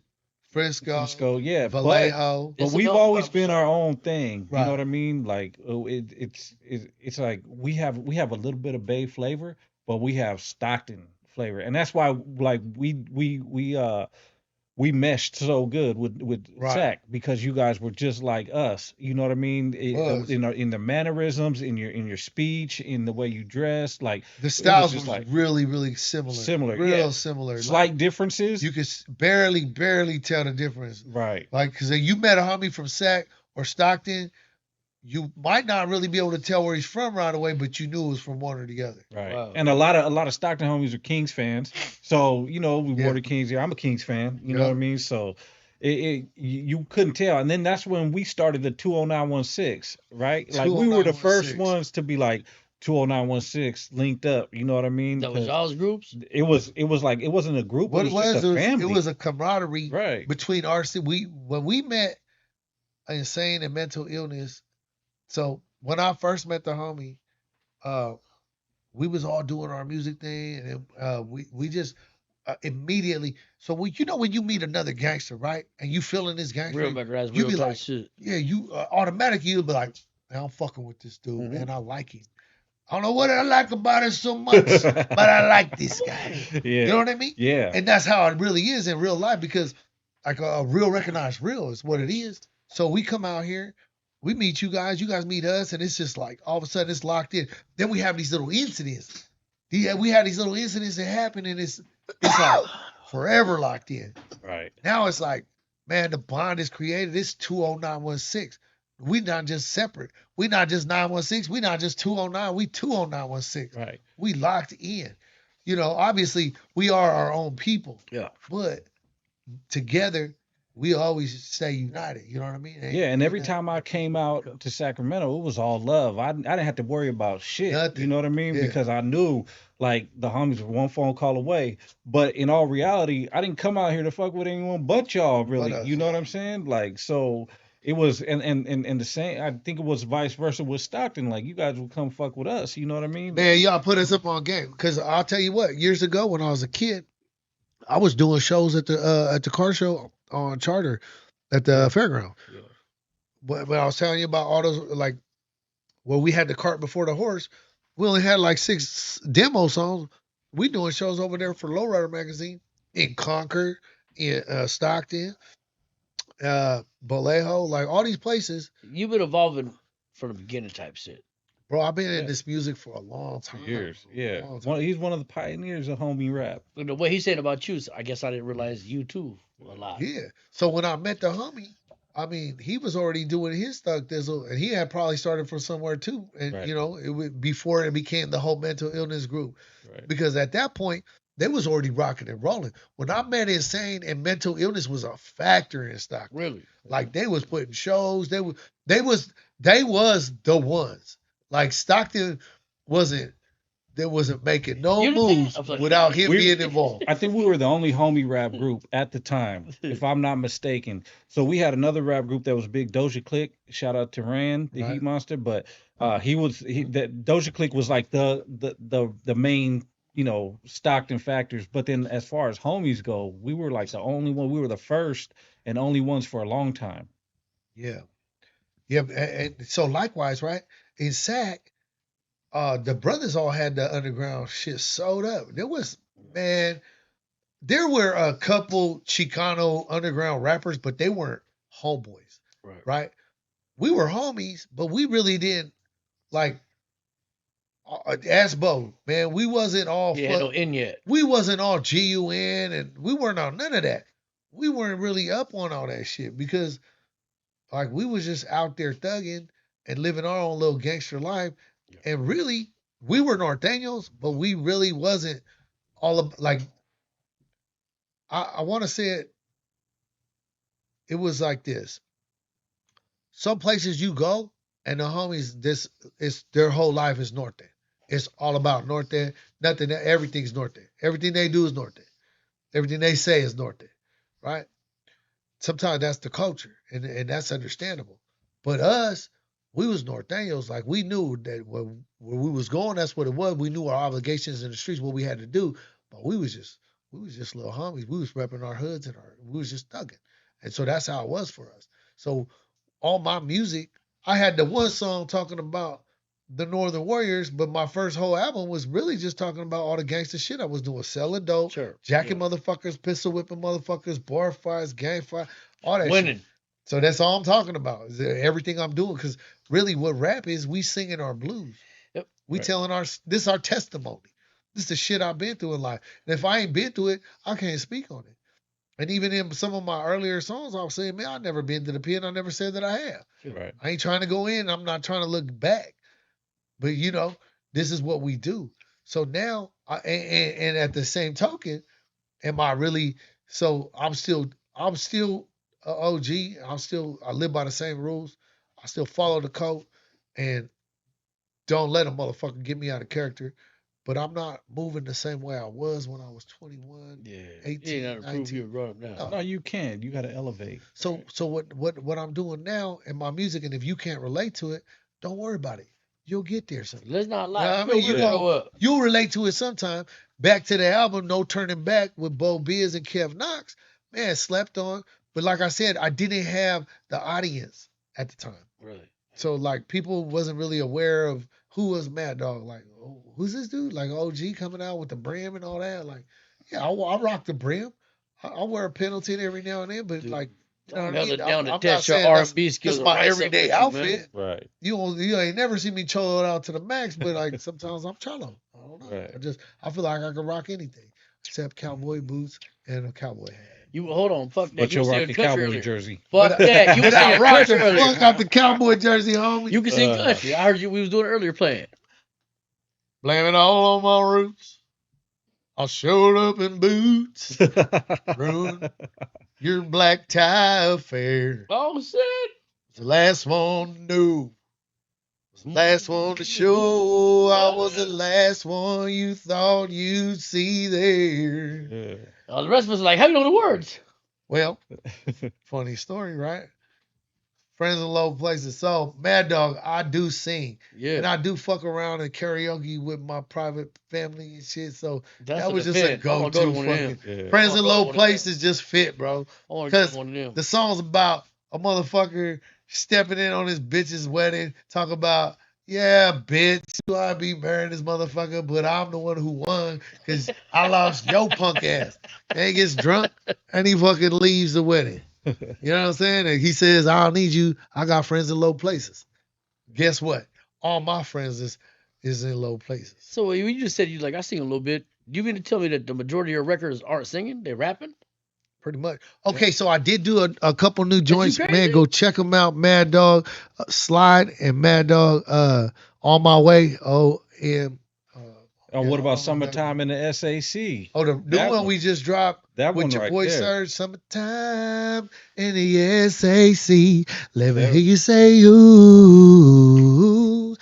Frisco, yeah, Vallejo. but we've always been our own thing. Right. You know what I mean? Like it's like we have a little bit of Bay flavor, but we have Stockton flavor, and that's why like we meshed so good with Right. Sac because you guys were just like us. You know what I mean? Was. In the mannerisms, in your speech, in the way you dressed, like The styles just was like really, really similar. Similar, Real yeah. similar. slight differences. You could barely tell the difference. Right. Like, because you met a homie from Sac or Stockton, you might not really be able to tell where he's from right away, but you knew it was from one or the other. Right. Wow. And a lot of Stockton homies are Kings fans. So, we wore the Kings here. I'm a Kings fan. You know what I mean? So you couldn't tell. And then that's when we started the 20916, right? Like we were the first 20916. ones to be like 20916 linked up. You know what I mean? That was y'all's groups? It was like it wasn't a group, What it was just a family. it was a camaraderie right. between our city. When we met Insane and Mental Illness, so when I first met the homie, we was all doing our music thing, and then, we just immediately. So when you meet another gangster, right, and you feeling this gangster, Real backgrounds, you real be type like, shit. yeah, you automatically you'll be like, man, I'm fucking with this dude, Mhm. and I like him. I don't know what I like about it so much, but I like this guy. Yeah. You know what I mean? Yeah. And that's how it really is in real life, because like a real recognized real is what it is. So we come out here, we meet you guys meet us, and it's just like all of a sudden it's locked in. Then we have these little incidents. Yeah, we had these little incidents that happen, and it's like forever locked in. Right. Now it's like, man, the bond is created. It's 20916. We not just separate. We not just 916. We not just 209. We 20916. Right. We locked in. Obviously we are our own people. Yeah. But together we always stay united. You know what I mean? Yeah, and every time I came out to Sacramento, it was all love. I didn't have to worry about shit. Nothing. You know what I mean? Yeah. Because I knew like the homies were one phone call away. But in all reality, I didn't come out here to fuck with anyone but y'all, really. But us. You know what I'm saying? Like, so it was and the same. I think it was vice versa with Stockton. Like, you guys would come fuck with us. You know what I mean? Man, y'all put us up on game. Because I'll tell you what, years ago when I was a kid, I was doing shows at the car show on Charter at the fairground. Yeah. But when I was telling you about all those, like, where we had the cart before the horse, we only had like 6 demo songs. We doing shows over there for Lowrider Magazine in Concord, in Stockton, Vallejo, like all these places. You've been evolving from the beginning type shit. Bro, I've been in this music for a long For time. years. Yeah. Long time. He's one of the pioneers of homie rap. But the way he said about you, I guess I didn't realize you too a lot. Yeah. So when I met the homie, I mean, he was already doing his Thug Thizzle, and he had probably started from somewhere too. And Right. it was before it became the whole mental illness group. Right. Because at that point, they was already rocking and rolling. When I met Insane and mental illness was a factor in Stockton. Really? Like they was putting shows. They was the ones. Like Stockton wasn't making no You're the man. moves I was like, without him we- being involved. I think we were the only homie rap group at the time, if I'm not mistaken. So we had another rap group that was big, Doja Click. Shout out to Rand, the Right. Heat Monster. But that Doja Click was like the main, Stockton factors. But then as far as homies go, we were like the only one. We were the first and only ones for a long time. Yeah. Yeah. And so likewise, right? In Sac, the brothers all had the underground shit sold up. There were a couple Chicano underground rappers, but they weren't homeboys, Right. right? We were homies, but we really didn't like Asbo, man, we wasn't all You had no in yet. we wasn't all GUN and we weren't on none of that. We weren't really up on all that shit because like we was just out there thugging and living our own little gangster life. And really, we were Norteños, but we really wasn't all of like I want to say it was like this. Some places you go and the homies, this is their whole life is Norte. It's all about Norte. Everything's Norte. Everything they do is Norte. Everything they say is Norte, right? Sometimes that's the culture, and that's understandable. But us, we was Norteños. Like we knew that where we was going, that's what it was. We knew our obligations in the streets, what we had to do. But we was just little homies. We was repping our hoods and we was just thugging. And so that's how it was for us. So all my music, I had the one song talking about the Northern Warriors, but my first whole album was really just talking about all the gangster shit I was doing, selling dope, jacking motherfuckers, pistol whipping motherfuckers, bar fights, gang fight, all that Winning. shit. So that's all I'm talking about. Is everything I'm doing. Because really what rap is, we singing our blues. Yep. We telling this is our testimony. This is the shit I've been through in life. And if I ain't been through it, I can't speak on it. And even in some of my earlier songs, I was saying, man, I've never been to the pen. I never said that I have. Right. I ain't trying to go in. I'm not trying to look back. But, you know, this is what we do. So now, and at the same token, am I really, so I'm still a OG. I live by the same rules. I still follow the code and don't let a motherfucker get me out of character. But I'm not moving the same way I was when I was 21, 18, you ain't got to prove you were grown up now. No, you can. You got to elevate. So what I'm doing now in my music, and if you can't relate to it, don't worry about it. You'll get there sometime. Let's not lie. You know what I mean? You'll relate to it sometime. Back to the album, No Turning Back with Bo Biz and Kev Knox. Man, slept on. But like I said, I didn't have the audience at the time. Really? So like people wasn't really aware of who was Mad Dog. Like, oh, who's this dude? Like OG coming out with the brim and all that. Like, yeah, I rock the brim. I wear a penalty every now and then, but dude, like, you know what I mean? Down to test your R&B skills. That's my everyday outfit. Right. You ain't never see me cholo out to the max, but like sometimes I'm cholo. I don't know. Right. I feel like I can rock anything except cowboy boots and a cowboy hat. You hold on, fuck that. But you'll rock the cowboy jersey. Fuck that. You can sing country earlier. Fuck out the cowboy jersey, homie. You can sing country. I heard we was doing it earlier playing. Blame it all on my roots. I showed up in boots. Ruined your black tie affair. Oh, shit. Was the last one to know. Was the last one to show. I was the last one you thought you'd see there. Yeah. The rest of us like, how you know the words? Well, funny story, right? Friends in low places. So, Mad Dog, I do sing. Yeah. And I do fuck around in karaoke with my private family and shit. So, that was just a go-to fucking. Yeah. Friends in low places just fit, bro. Because the song's about a motherfucker stepping in on his bitch's wedding, talk about, yeah, bitch, I be marrying this motherfucker, but I'm the one who won because I lost your punk ass. And he gets drunk and he fucking leaves the wedding. You know what I'm saying? And he says, I don't need you. I got friends in low places. Guess what? All my friends is in low places. So you just said I sing a little bit. You mean to tell me that the majority of your records aren't singing? They're rapping? Pretty much. Okay, so I did do a couple new joints. Man, go check them out. Mad Dog Slide and Mad Dog On My Way. What about Summertime in the SAC? Oh, the new one we just dropped that with one your right boy there. Serge. Summertime in the SAC. Let me hear you say, ooh,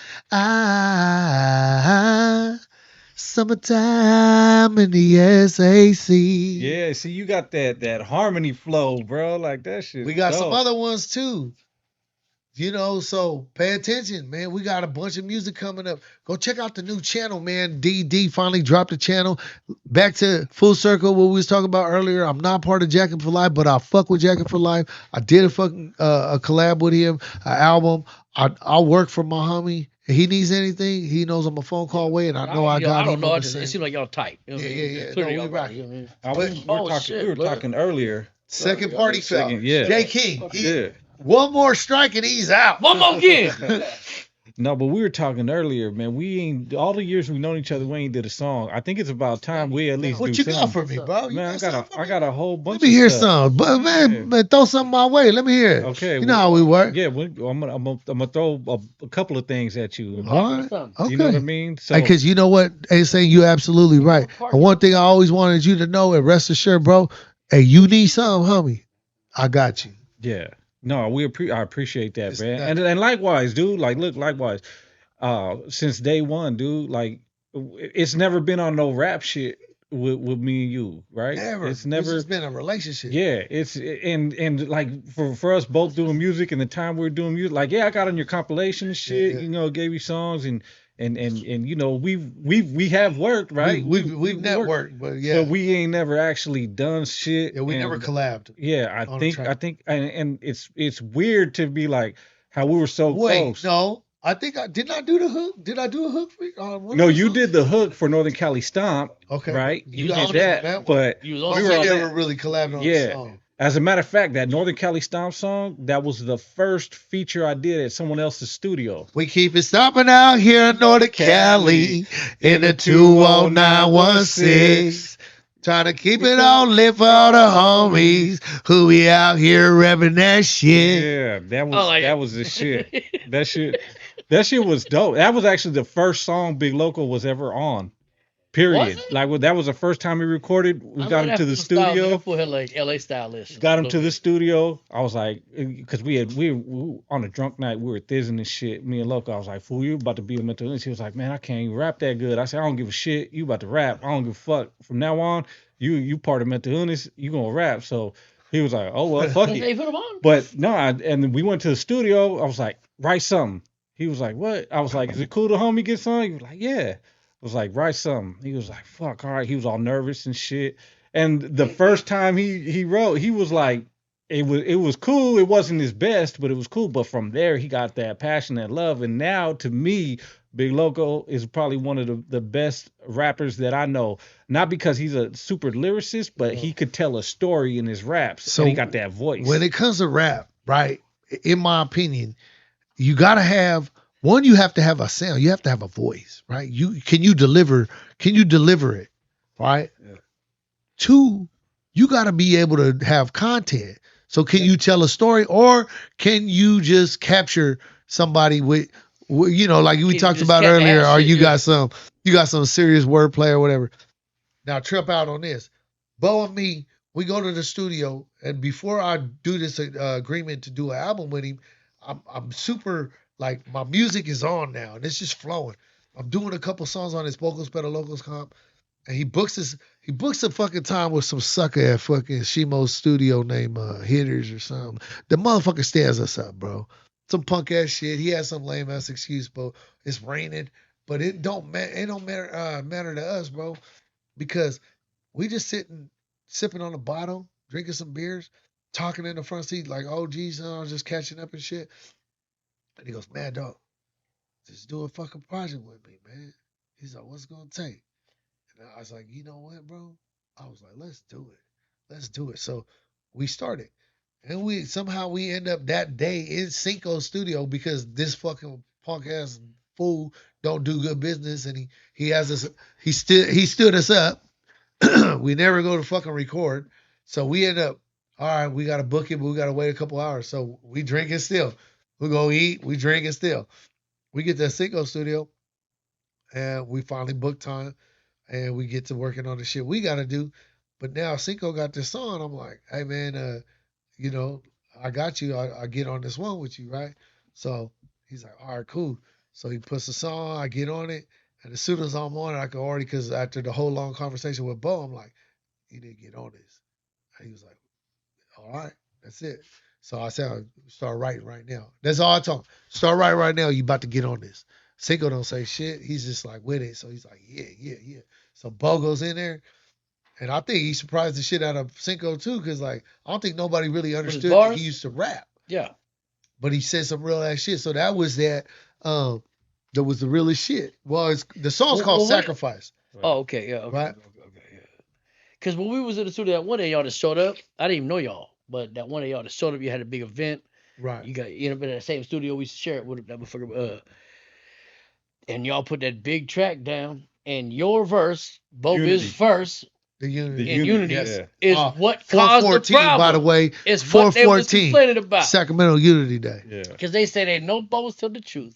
summertime in the SAC. Yeah, see, you got that harmony flow, bro. Like that shit. We got some other ones too. You know, so pay attention, man. We got a bunch of music coming up. Go check out the new channel, man. DD finally dropped the channel. Back to full circle, what we was talking about earlier. I'm not part of Jackin for Life, but I fuck with Jackin for Life. I did a collab with him, an album. I work for my homie. If he needs anything, he knows I'm a phone call away, and I know I got him. I don't know. It seems like y'all tight. You know yeah. Clearly No, y'all we rock. You know what I mean? We were talking earlier. Second party fell. Yeah. Jking. Yeah. One more strike and he's out. One more game. No, but we were talking earlier, man. We ain't all the years we've known each other. We ain't did a song. I think it's about time we at least What do you got something. for me, bro? You Man, got something for I me? got a whole Let bunch me of hear stuff. some. But Yeah. man, throw something my way. Let me hear it. Okay, You know how we work. Yeah, I'm gonna throw a couple of things at you. All right. Something. You know what I Okay. mean? So Because you know what, saying you absolutely right. And one thing I always wanted you to know, and rest assured, bro, hey, you need something, homie. I got you. yeah, no, I appreciate that, It's man. nothing. And likewise, dude. Like, look, likewise. Since day one, dude. Like, it's never been on no rap shit with me and you, right? Never. It's This never. has been a relationship. Yeah, it's and like for us both doing music and the time we were doing music, like yeah, I got on your compilation and shit, Yeah. you know, gave you songs and you know we have worked, right? We've worked, networked, but yeah. but we ain't never actually done shit. Yeah, we never and collabed. yeah, on a track. I think and it's weird to be like how we were so Wait, close. no. I think I did not do the hook. Did I do a hook for you? One No, of the you songs? did the hook for Northern Cali Stomp, Okay. right? You You got did on that that, one. but You was But on we we were on never that. really collabed on the Yeah. song. As a matter of fact, that Northern Cali Stomp song, that was the first feature I did at someone else's studio. We keep it stopping out here in Northern Cali in the 20916. Trying to keep it all lit for all the homies who we out here repping that shit. Yeah, that was Oh, like that it. was the shit. That shit was dope. That was actually the first song Big Loco was ever on. Period. Was it? Like that was the first time we recorded. We I got know him to that the fool style, studio. that fool had like LA style list. Got him to the studio. I was like, because we were on a drunk night, we were thizzing and shit. Me and Loco, I was like, fool, you about to be a mental illness. He was like, man, I can't even rap that good. I said, I don't give a shit. You about to rap. I don't give a fuck. From now on, you part of mental illness. You gonna rap. So he was like, oh well, fuck it. Hey, put him on. But no, and then we went to the studio. I was like, write something. He was like, what? I was like, is it cool to homie get something? He was like, yeah. I was like, write something. He was like, fuck, all right. He was all nervous and shit. And the first time he wrote, he was like, it was cool. It wasn't his best, but it was cool. But from there, he got that passion and love. And now, to me, Big Loco is probably one of the best rappers that I know. Not because he's a super lyricist, but he could tell a story in his raps. So And he got that voice. when it comes to rap, right, in my opinion, you gotta have one, you have to have a sound, you have to have a voice, right? Can you deliver it, right? Yeah. Two, you gotta be able to have content. So can you tell a story, or can you just capture somebody with you know, like we Can you talked just about earlier, add or shit, you yeah. got some serious wordplay or whatever. Now trip out on this. Bo and me, we go to the studio, and before I do this agreement to do an album with him, I'm super like my music is on now, and it's just flowing. I'm doing a couple songs on his vocals, better locals comp, and he books a fucking time with some sucker at fucking Shimo's studio named Hitters or something. The motherfucker stands us up, bro. Some punk ass shit. He has some lame ass excuse, but it's raining. But it don't matter to us, bro, because we just sitting, sipping on a bottle, drinking some beers, talking in the front seat like, oh, geez, I was just catching up and shit. And he goes, man, dog, just do a fucking project with me, man. He's like, what's it going to take? And I was like, you know what, bro? I was like, let's do it. Let's do it. So we started. And we end up that day in Cinco's studio because this fucking punk ass fool don't do good business, and he has us he stood us up. We never go to fucking record. So we end up, all right, we got to book it, but we got to wait a couple hours. So we drink it still. We go eat, we drink it still. We get to Cinco studio, and we finally book time, and we get to working on the shit we got to do. But now Cinco got this song. I'm like, hey, man, you know, I got you. I get on this one with you, right? So he's like, all right, cool. So he puts the song, I get on it. And as soon as I'm on it, I can already, because after the whole long conversation with Bo, I'm like, you need to get on this. And he was like, all right, that's it. So I said, start writing right now. That's all I told him. Start writing right now. You about to get on this. Cinco don't say shit. He's just like with it. So he's like, yeah. So Bo goes in there. And I think he surprised the shit out of Cinco too, because like I don't think nobody really understood that bars? he used to rap. Yeah. But he said some real ass shit. So that was that. That was the realest shit. Well, the song's called Sacrifice. Oh, okay, yeah, okay, Right. okay, yeah. Because when we was in the studio, that one day y'all just showed up. I didn't even know y'all, but that one day y'all just showed up. You had a big event. Right. You ended up in that same studio. We shared with that motherfucker. and y'all put that big track down, and your verse, both Unity. his verse The Unity. in Unity yes. is what caused the 414, problem. by the way. It's what they was 414. complaining about. Sacramento Unity Day. Yeah. Because they say ain't no boats tell the truth.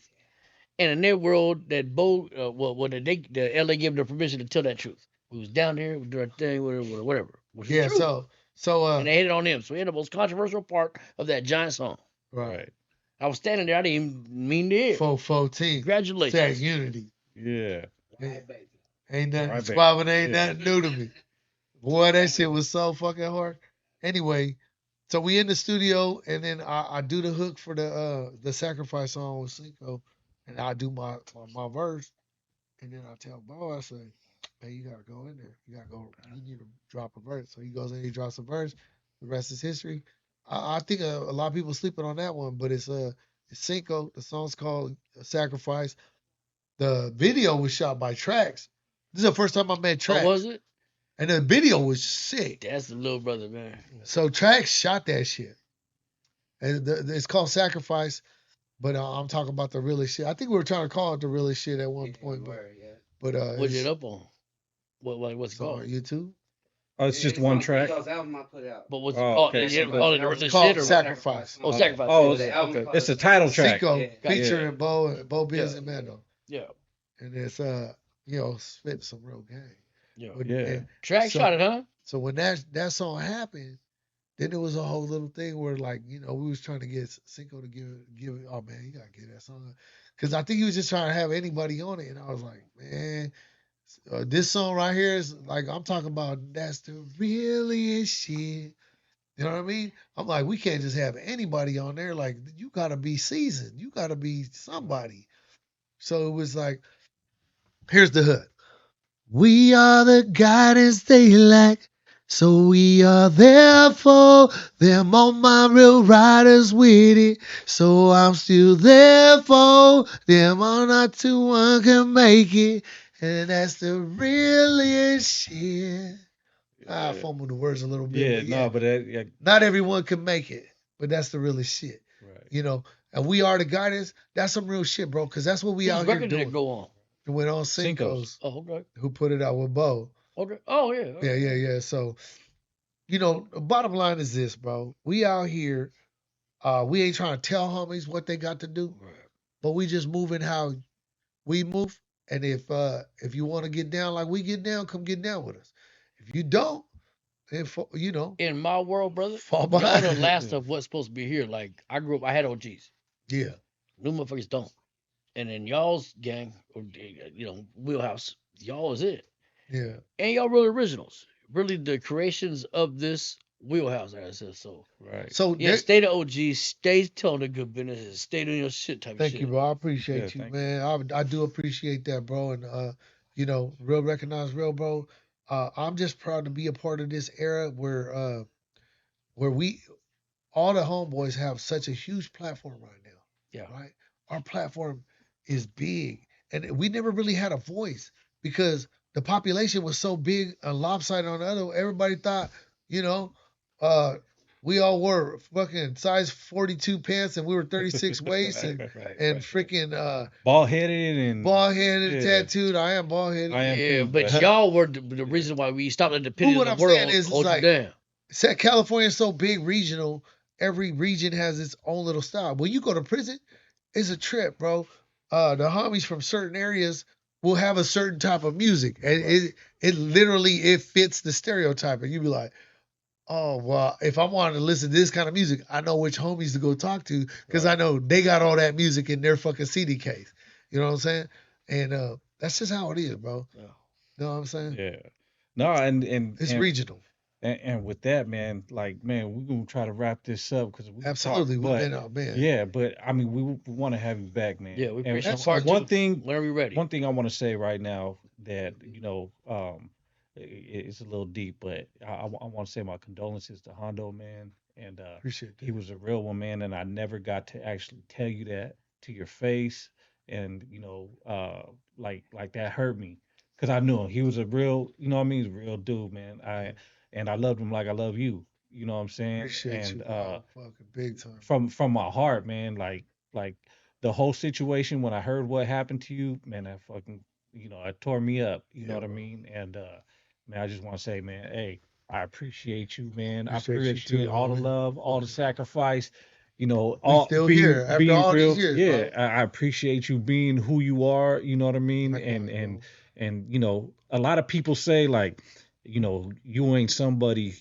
And in their world, that boat, the LA gave them the permission to tell that truth. We was down there, we did our thing, whatever. Which is Yeah, true. so And they hated on them. So we had the most controversial part of that giant song. right. I was standing there, I didn't even mean to hear. 414. Congratulations. That Unity. Yeah. Ain't nothing, Right, baby. Squabbin' ain't Yeah. nothing new to me. Boy, that shit was so fucking hard. Anyway, so we in the studio, and then I do the hook for the sacrifice song with Cinco, and I do my verse, and then I tell Bo, I say, hey, you gotta go in there. You gotta go. You need to drop a verse. So he goes in, he drops a verse. The rest is history. I think a lot of people sleeping on that one, but it's Cinco. The song's called Sacrifice. The video was shot by Trax. This is the first time I met Trax. Oh, was it? And the video was sick. That's the little brother, man. So Trax shot that shit. And it's called Sacrifice, but I'm talking about the realest shit. I think we were trying to call it the realest shit at one point. But What's it up on? What's it it's on called? YouTube. Oh, it's just one track. Album I put out. But what's Oh, okay. okay. The It's shit called or Sacrifice. Oh, Sacrifice. Oh, okay. It's a title track. Cinco Yeah. featuring Bo Biz Yeah. and Mando. Yeah. And it's spit some real game. Yeah. But, Yeah. and Track so- shot it, huh? So when that song happened, then there was a whole little thing where we was trying to get Cinco to give it. Oh man, you gotta get that song, because I think he was just trying to have anybody on it, and I was like, man, this song right here is like I'm talking about. That's the realest shit. You know what I mean? I'm like, we can't just have anybody on there. Like, you gotta be seasoned. You gotta be somebody. So it was like, here's the hook. We are the guidance they lack. So we are there for them, all my real riders with it. So I'm still there for them, all not to one can make it. And that's the realest shit. I fumbled the words a little bit. Yeah, but no, but that, not everyone can make it, but that's the realest shit. right. And we are the guidance. That's some real shit, bro, because that's what we Whose out here record did it doing. go on? It went on Cinco's. Cinco's, Oh, okay. who put it out with Bo. Okay. Oh, yeah. Okay. Yeah. So, the bottom line is this, bro. We out here, we ain't trying to tell homies what they got to do, Right. but we just moving how we move. And if you want to get down like we get down, come get down with us. If you don't, then In my world, brother, fall y'all behind. the last of what's supposed to be here. Like, I grew up, I had OGs. Yeah. New motherfuckers don't. And in y'all's gang, or wheelhouse, y'all is it. Yeah. And y'all really originals. Really the creations of this wheelhouse, like I said. So, Right. So yeah, stay the OG, stay telling the good business, and stay doing your shit type thank shit. you, bro. I appreciate Yeah, you, thank man. I do appreciate that, bro. And real recognize real, bro. I'm just proud to be a part of this era where we all the homeboys have such a huge platform right now. Yeah. Right? Our platform is big. And we never really had a voice because the population was so big and lopsided on the other. Everybody thought, we all wore fucking size 42 pants and we were 36 waist and freaking Bald headed and bald headed, Yeah. tattooed. I am bald headed. I am Yeah, too, but y'all were the reason why we stopped independent what of I'm the world. saying is, it's Hold you like- down. California's so big regional, every region has its own little style. When you go to prison, it's a trip, bro. The homies from certain areas will have a certain type of music. And it literally fits the stereotype. And you be like, oh, well, if I wanted to listen to this kind of music, I know which homies to go talk to because I know they got all that music in their fucking CD case. You know what I'm saying? And that's just how it is, bro. Yeah. You know what I'm saying? yeah. No, and It's and, regional. and with that, man, like, man, we're gonna try to wrap this up because we Absolutely. talk, We've but been out, man. yeah, but I mean, we want to have you back, man. Yeah, we And appreciate That's part one two, thing whenever you're ready. One thing I want to say right now that it's a little deep, but I want to say my condolences to Hondo, man, and Appreciate that. he was a real one, man, and I never got to actually tell you that to your face, and like that hurt me because I knew him. He was a real, what I mean, he's a real dude, man. I loved him like I love you. You know what I'm saying? Appreciate and you, bro. Fucking big time. from my heart, man, like the whole situation when I heard what happened to you, man, that fucking, it tore me up. You know what I mean? And man, I just want to say, man, hey, I appreciate you, man. I Appreciate you appreciate too, all the homie. love, all the sacrifice. We All still being here after being all real. these years, Yeah, bro. I appreciate you being who you are. You know what I mean? Likewise, And a lot of people say like, you ain't somebody,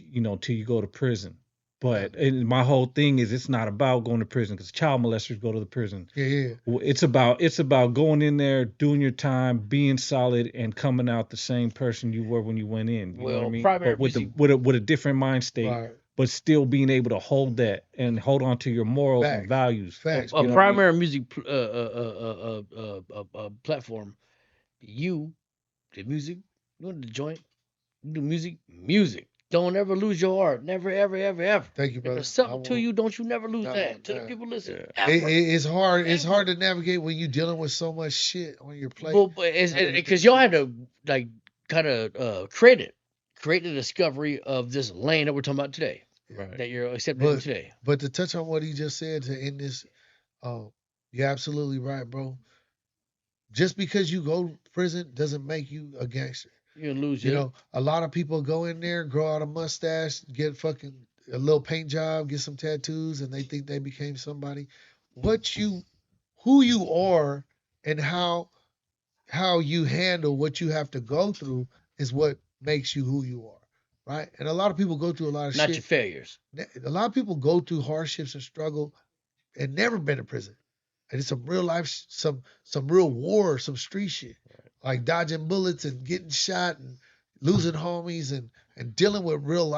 till you go to prison. But my whole thing is it's not about going to prison because child molesters go to the prison. Yeah. It's about going in there, doing your time, being solid, and coming out the same person you were when you went in. You know what I Well, mean? primary But with music. with a different mind state, Right. but still being able to hold that and hold on to your morals and Facts. values. Facts. A You know what I mean? primary music platform. The music, you want the joint, you do music. Don't ever lose your heart. Never, ever, ever, ever. Thank you, If brother. there's something to won't. you, don't you never lose No, that. To the no. people listen. Yeah. Ever. It's hard. It's Ever. hard to navigate when you're dealing with so much shit on your plate. Well, because y'all had to like kind of create the discovery of this lane that we're talking about today, Right. that you're accepting today. But to touch on what he just said to end this, you're absolutely right, bro. Just because you go to prison doesn't make you a gangster. You're gonna lose You know, a lot of people go in there, grow out a mustache, get fucking a little paint job, get some tattoos, and they think they became somebody. Who you are, and how you handle what you have to go through is what makes you who you are, right? And a lot of people go through a lot of not shit. your failures. A lot of people go through hardships and struggle and never been to prison. And it's some real life, some real war, some street shit, like dodging bullets and getting shot and losing homies and dealing with real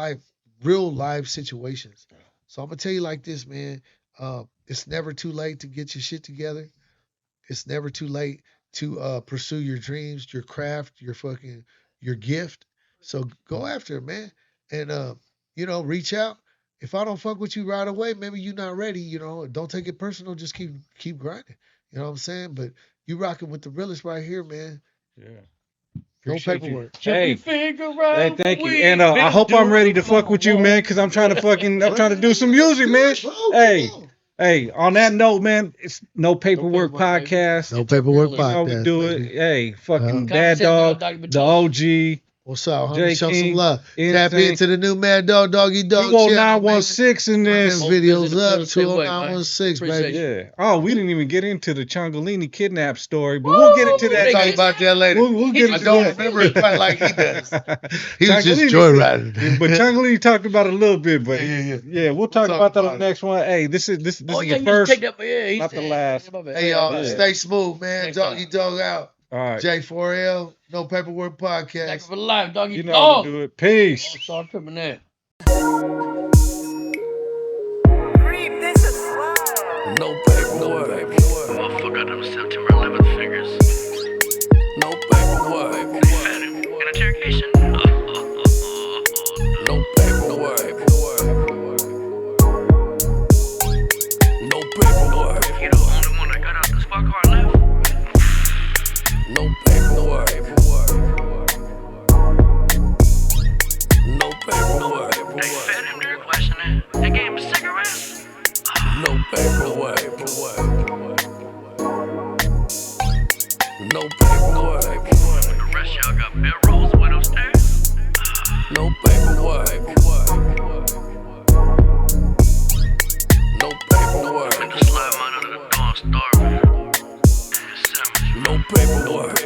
life situations. So I'm gonna tell you like this, man. It's never too late to get your shit together. It's never too late to pursue your dreams, your craft, your gift. So go after it, man. And reach out. If I don't fuck with you right away, maybe you're not ready, don't take it personal, just keep grinding. You know what I'm saying? But you rocking with the realest right here, man. Yeah. No Appreciate you. paperwork. Hey, Figure hey, out thank you. we And I been hope I'm ready to doing fuck with you, man, because I'm trying to do some music, man. Hey, hey, on that note, man, it's No Paperwork Paperwork, baby. Podcast. No paperwork You You know how we podcast. do it. Baby. Hey, fucking Conversation Bad Dog, Doggy the OG, What's up, homie? Show some Jackin, love. Tap N-Sane. into the new Mad Dog Doggy Dog channel, man. 20916 in Run them this. videos up. Say what, man? 20916, baby. Appreciate you. Yeah. Oh, we didn't even get into the Changolini kidnap story, but we'll get into Woo! that. We'll talk about that later. We'll get I into don't that. remember it quite like he does. He was just Changolini joyriding. said- But Changolini talked about it a little bit, but Yeah. we'll talk talk about that about on the next one. Hey, this is Oh, is yeah, the you just first, take that. Yeah, he not said, the last. my bad. Hey, y'all, Yeah. stay smooth, man. Next Doggy time. Dog out. All right. J4L, No Paperwork Back Podcast. for life, doggy You know how dog. to do it. Peace. Don't start tripping that. No paperwork. Motherfucker, them September 11th fingers. No paperwork. They fed him in interrogation. No paperwork. No paperwork. You the only one that got out the spark car left. No paperwork. No paperwork. They fed him during questioning. They gave him cigarettes. No paperwork. No paperwork. The rest y'all got bedrolls with upstairs. No paperwork. No paperwork. I'm in the slime out of the dawn starving. No paperwork.